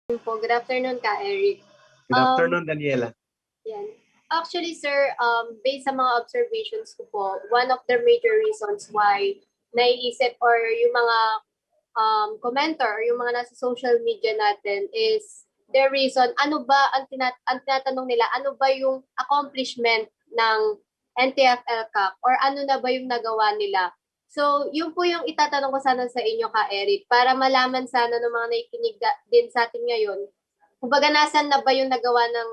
Po. Good afternoon ka, Eric. Good afternoon, Daniela. Yan. Actually, sir, based sa mga observations ko po, one of the major reasons why naiisip or yung mga commenter or yung mga nasa social media natin is their reason, ano ba ang tinatanong nila, ano ba yung accomplishment ng NTF-ELCAC or ano na ba yung nagawa nila. So, yun po yung itatanong ko sana sa inyo ka, Eric, para malaman sana ng mga nakikinig din sa atin ngayon. Kumbaga, nasan na ba yung nagawa ng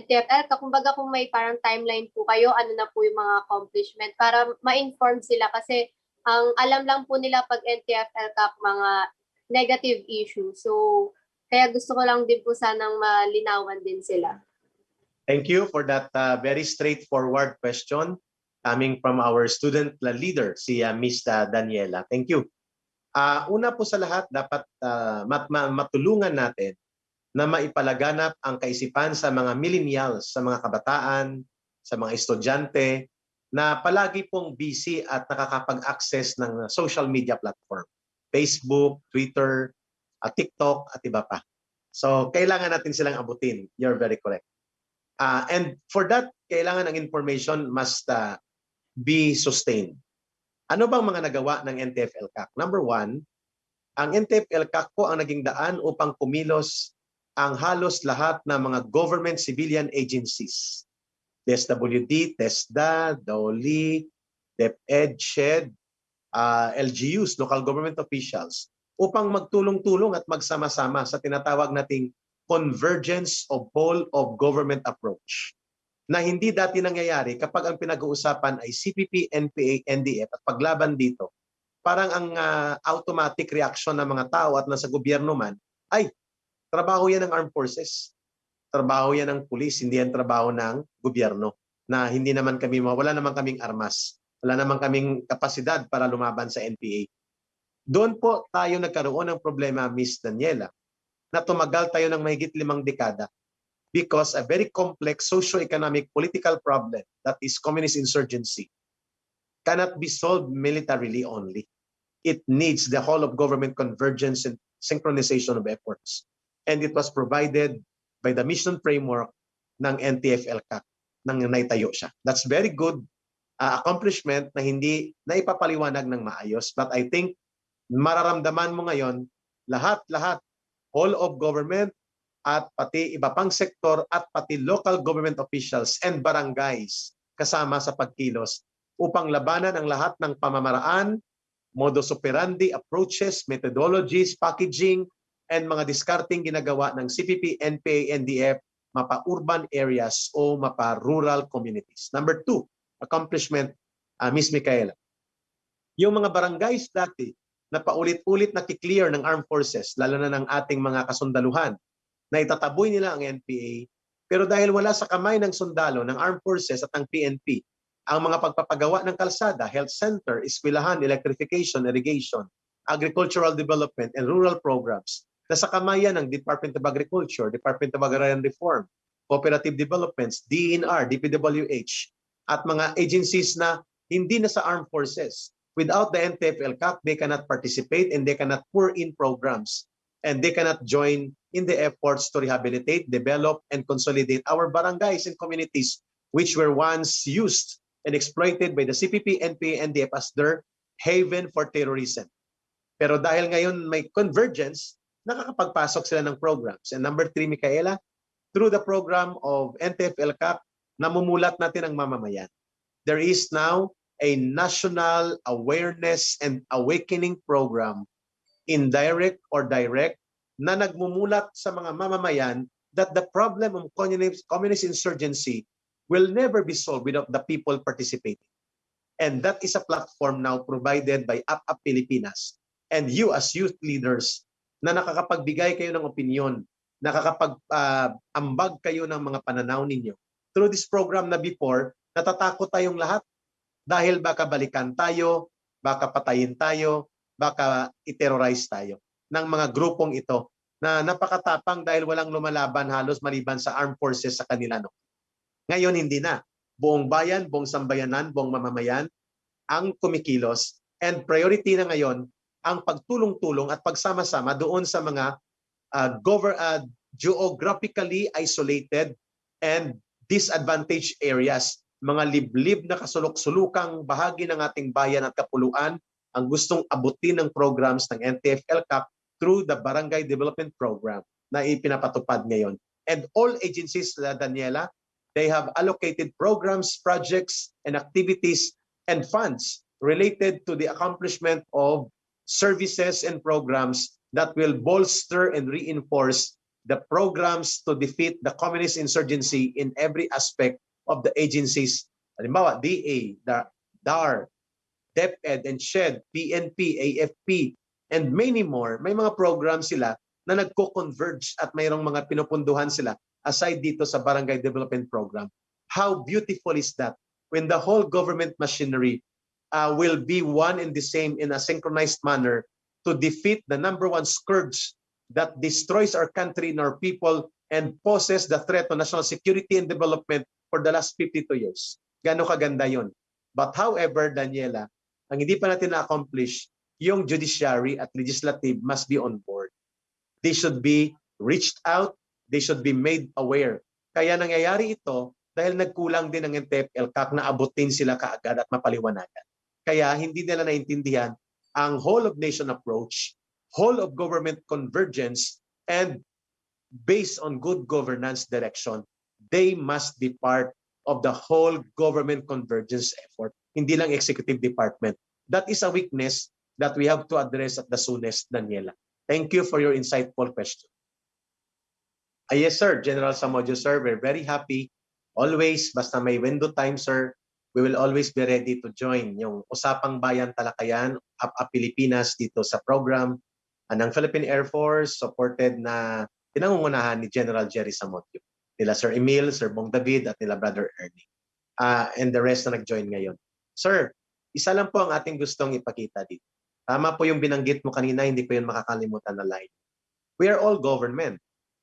NTF-ELCAC? Kumbaga, kung may parang timeline po kayo, ano na po yung mga accomplishment para ma-inform sila kasi ang alam lang po nila pag NTF-ELCAC mga negative issue. So, kaya gusto ko lang din po sanang malinawan din sila. Thank you for that very straightforward question coming from our student leader, si Miss Daniela. Thank you. Una po sa lahat, dapat matulungan natin na maipalaganap ang kaisipan sa mga millennials, sa mga kabataan, sa mga estudyante, na palagi pong busy at nakakapag-access ng social media platform. Facebook, Twitter, TikTok, at iba pa. So, kailangan natin silang abutin. You're very correct. And for that, kailangan ang information must be sustained. Ano bang mga nagawa ng NTF-ELCAC? Number one, ang NTF-ELCAC po ang naging daan upang kumilos ang halos lahat ng mga government civilian agencies. DSWD, TESDA, DOLI, DepEd, SHED, LGUs, local government officials, upang magtulong-tulong at magsama-sama sa tinatawag nating convergence of whole of government approach na hindi dati nangyayari kapag ang pinag-uusapan ay CPP, NPA, NDF at paglaban dito. Parang ang automatic reaction ng mga tao at nasa gobyerno man ay trabaho yan ng armed forces. Trabaho yan ng pulis, hindi yan trabaho ng gobyerno na hindi naman kami, wala naman kaming armas. Wala naman kaming kapasidad para lumaban sa NPA. Doon po tayo nagkaroon ng problema, Miss Daniela, na tumagal tayo ng mahigit 5 dekada because a very complex socio-economic political problem that is communist insurgency cannot be solved militarily only. It needs the whole of government convergence and synchronization of efforts. And it was provided by the mission framework ng NTF-ELCAC nang naitayo siya. That's very good accomplishment na hindi naipapaliwanag ng maayos. But I think mararamdaman mo ngayon lahat whole of government at pati iba pang sektor at pati local government officials and barangays kasama sa pagkilos upang labanan ang lahat ng pamamaraan, modus operandi, approaches, methodologies, packaging, and mga discarding ginagawa ng CPP, NPA, NDF, mapa-urban areas o mapa-rural communities. Number 2, accomplishment, Ms. Micaela. Yung mga barangays dati na paulit-ulit nakiklear ng armed forces, lalo na ng ating mga kasundaluhan, na itataboy nila ang NPA, pero dahil wala sa kamay ng sundalo, ng armed forces at ng PNP, ang mga pagpapagawa ng kalsada, health center, eskwelahan, electrification, irrigation, agricultural development, and rural programs, na sa kamay yan ng Department of Agriculture, Department of Agrarian Reform, Cooperative Developments, DENR, DPWH, at mga agencies na hindi na sa armed forces. Without the NTF-ELCAC, they cannot participate and they cannot pour in programs and they cannot join in the efforts to rehabilitate, develop, and consolidate our barangays and communities which were once used and exploited by the CPP, NPA, NDF as their haven for terrorism. Pero dahil ngayon may convergence, nakakapagpasok sila ng programs. And number 3, Micaela, through the program of NTF-ELCAC, namumulat natin ang mamamayan. There is now a national awareness and awakening program, indirect or direct, na nagmumulat sa mga mamamayan that the problem of communist insurgency will never be solved without the people participating. And that is a platform now provided by UP Pilipinas. And you as youth leaders na nakakapagbigay kayo ng opinion, nakakapag-ambag kayo ng mga pananaw ninyo. Through this program na before, natatakot tayong lahat dahil baka balikan tayo, baka patayin tayo, baka i-terrorize tayo ng mga grupong ito na napakatapang dahil walang lumalaban halos maliban sa armed forces sa kanila. No? Ngayon hindi na. Buong bayan, buong sambayanan, buong mamamayan ang kumikilos and priority na ngayon ang pagtulong-tulong at pagsama-sama doon sa mga geographically isolated and disadvantaged areas, mga liblib na kasulok-sulukang bahagi ng ating bayan at kapuluan ang gustong abutin ng programs ng NTF-ELCAC through the Barangay Development Program na ipinapatupad ngayon. And all agencies, Daniela, they have allocated programs, projects, and activities and funds related to the accomplishment of services and programs that will bolster and reinforce the programs to defeat the communist insurgency in every aspect of the agencies. Halimbawa, DA, DAR, DepEd and SHED, PNP, AFP, and many more. May mga programs sila na nagko-converge at mayroong mga pinupunduhan sila aside dito sa Barangay Development Program. How beautiful is that when the whole government machinery will be one and the same in a synchronized manner to defeat the #1 scourge that destroys our country and our people and poses the threat to national security and development for the last 52 years. Gano'ng kaganda yun. But however, Daniela, ang hindi pa natin na-accomplish, yung judiciary at legislative must be on board. They should be reached out, they should be made aware. Kaya nangyayari ito dahil nagkulang din ng NTF-ELCAC na abutin sila kaagad at mapaliwanagan. Kaya hindi nila naintindihan ang whole of nation approach, whole of government convergence, and based on good governance direction, they must be part of the whole government convergence effort, hindi lang executive department. That is a weakness that we have to address at the soonest, Daniela. Thank you for your insightful question. Yes, sir. General Samodio, sir, we're very happy. Always, basta may window time, sir, we will always be ready to join yung Usapang Bayan Talakayan, Pilipinas dito sa program ng Philippine Air Force, supported na pinangungunahan ni General Jerry Samodio, nila Sir Emil, Sir Bong David, at nila Brother Ernie. And the rest na nag-join ngayon. Sir, isa lang po ang ating gustong ipakita dito. Tama po yung binanggit mo kanina, hindi ko yun makakalimutan na line. We are all government.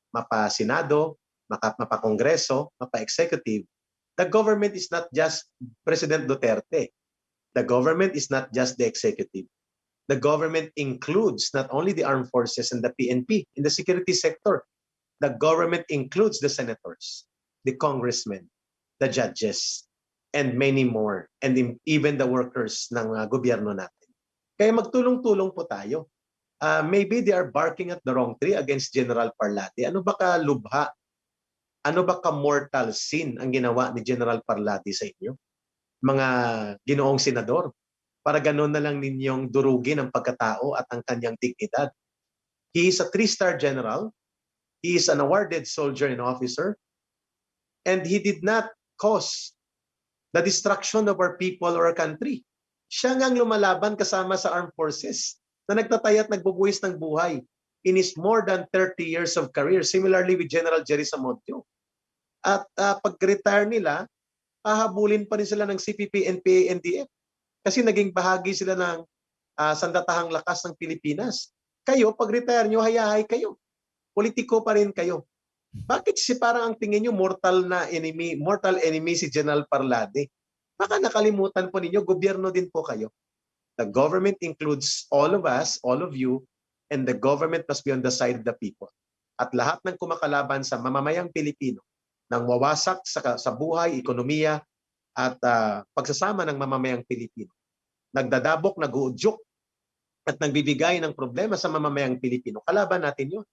Mapa-Senado, mapa-Kongreso, mapa-Executive. The government is not just President Duterte. The government is not just the executive. The government includes not only the armed forces and the PNP in the security sector. The government includes the senators, the congressmen, the judges, and many more, and even the workers ng gobyerno natin. Kaya magtulong-tulong po tayo. Maybe they are barking at the wrong tree against General Parlade. Ano ba kalubha? Ano ba ka-mortal sin ang ginawa ni General Parlade sa inyo? Mga ginoong senador, para gano'n na lang ninyong durugin ang pagkatao at ang kanyang dignidad. He is a 3-star general. He is an awarded soldier and officer. And he did not cause the destruction of our people or our country. Siya ngang lumalaban kasama sa armed forces na nagtatay at nagbubuhis ng buhay in his more than 30 years of career. Similarly with General Jerry Samodio. At pag-retire nila, hahabulin pa rin sila ng CPP, NPA, NTF. Kasi naging bahagi sila ng sandatahang lakas ng Pilipinas. Kayo, pag-retire nyo, hayahay kayo. Politiko pa rin kayo. Bakit si parang ang tingin nyo mortal enemy si General Parlade? Baka nakalimutan po ninyo, gobyerno din po kayo. The government includes all of us, all of you, and the government must be on the side of the people. At lahat ng kumakalaban sa mamamayang Pilipino, nang wawasak sa buhay, ekonomiya, at pagsasama ng mamamayang Pilipino. Nagdadabok, nag-uudyok, at nagbibigay ng problema sa mamamayang Pilipino. Kalaban natin yun.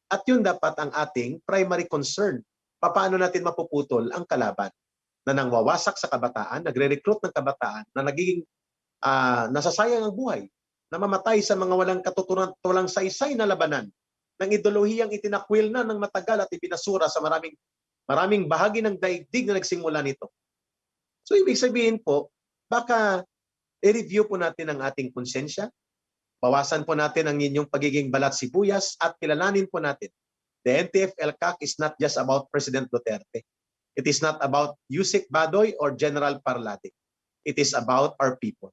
At yun dapat ang ating primary concern. Paano natin mapuputol ang kalaban na nang wawasak sa kabataan, nagre-recruit ng kabataan, na nagiging nasasayang ang buhay, na mamatay sa mga walang katuturan, walang saysay na labanan, ng ideolohiyang itinakwil na ng matagal at ibinasura sa maraming bahagi ng daigdig na nagsimula nito. So ibig sabihin po, baka i-review po natin ang ating konsensya, bawasan po natin ang inyong pagiging balat sibuyas at kilalanin po natin. The NTF-ELCAC is not just about President Duterte. It is not about Yusek Badoy or General Parlade. It is about our people.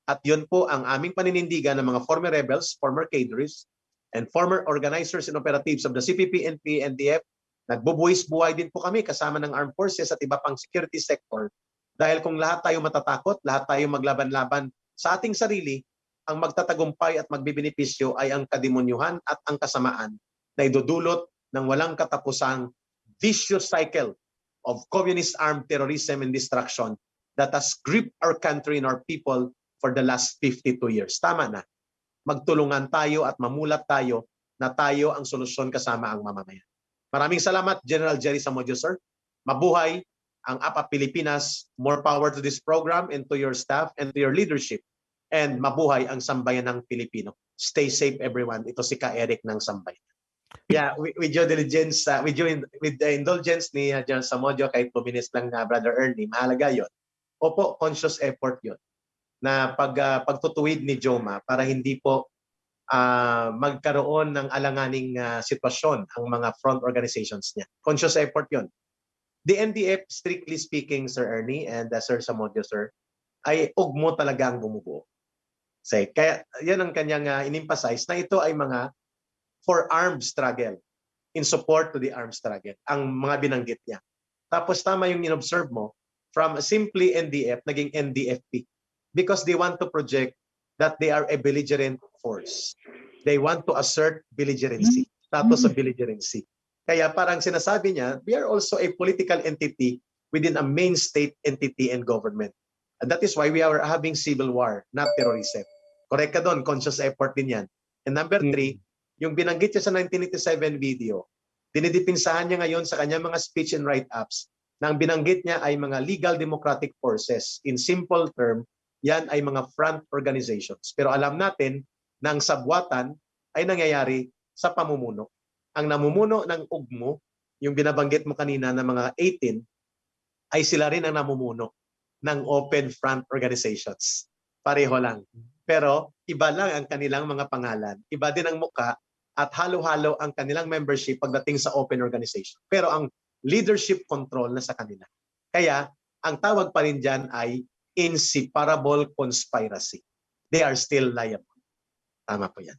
At yun po ang aming paninindigan ng mga former rebels, former cadres, and former organizers and operatives of the CPP, NPA, NTF. Nagbubuhis-buhay din po kami kasama ng armed forces at iba pang security sector. Dahil kung lahat tayo matatakot, lahat tayo maglaban-laban sa ating sarili, ang magtatagumpay at magbibenepisyo ay ang kademonyuhan at ang kasamaan na idudulot ng walang katapusang vicious cycle of communist armed terrorism and destruction that has gripped our country and our people for the last 52 years. Tama na. Magtulungan tayo at mamulat tayo na tayo ang solusyon kasama ang mamamayan. Maraming salamat, General Jerry Zamudio, sir. Mabuhay ang APA Pilipinas. More power to this program and to your staff and to your leadership. And mabuhay ang sambayan ng Pilipino. Stay safe, everyone. Ito si Erik ng sambayan. Yeah, with your diligence, with the indulgence ni General Zamudio, kahit 2 minutes lang, Brother Ernie, mahalaga yun. Opo, conscious effort yun na pagtutuwid ni Joma para hindi po magkaroon ng alanganing sitwasyon ang mga front organizations niya. Conscious effort yun. The NTF, strictly speaking, Sir Ernie and Sir Zamudio, sir, ay ugmo talaga ang bumubuo. Kaya yan ang kanyang in-emphasize na ito ay mga for armed struggle, in support to the armed struggle, ang mga binanggit niya. Tapos tama yung in-observe mo, from simply NDF, naging NDFP. Because they want to project that they are a belligerent force. They want to assert belligerency, status of belligerency. Kaya parang sinasabi niya, we are also a political entity within a main state entity and government. And that is why we are having civil war, not terrorism. Correct ka doon, conscious effort din yan. And number 3, yung binanggit niya sa 1987 video, dinidipinsahan niya ngayon sa kanyang mga speech and write-ups na ang binanggit niya ay mga legal democratic forces. In simple term, yan ay mga front organizations. Pero alam natin na ang sabwatan ay nangyayari sa pamumuno. Ang namumuno ng ugmo, yung binabanggit mo kanina na mga 18, ay sila rin ang namumuno ng open front organizations. Pareho lang. Pero iba lang ang kanilang mga pangalan. Iba din ang muka at halo-halo ang kanilang membership pagdating sa open organization. Pero ang leadership control na sa kanila. Kaya ang tawag pa rin dyan ay inseparable conspiracy. They are still liable. Tama po yan.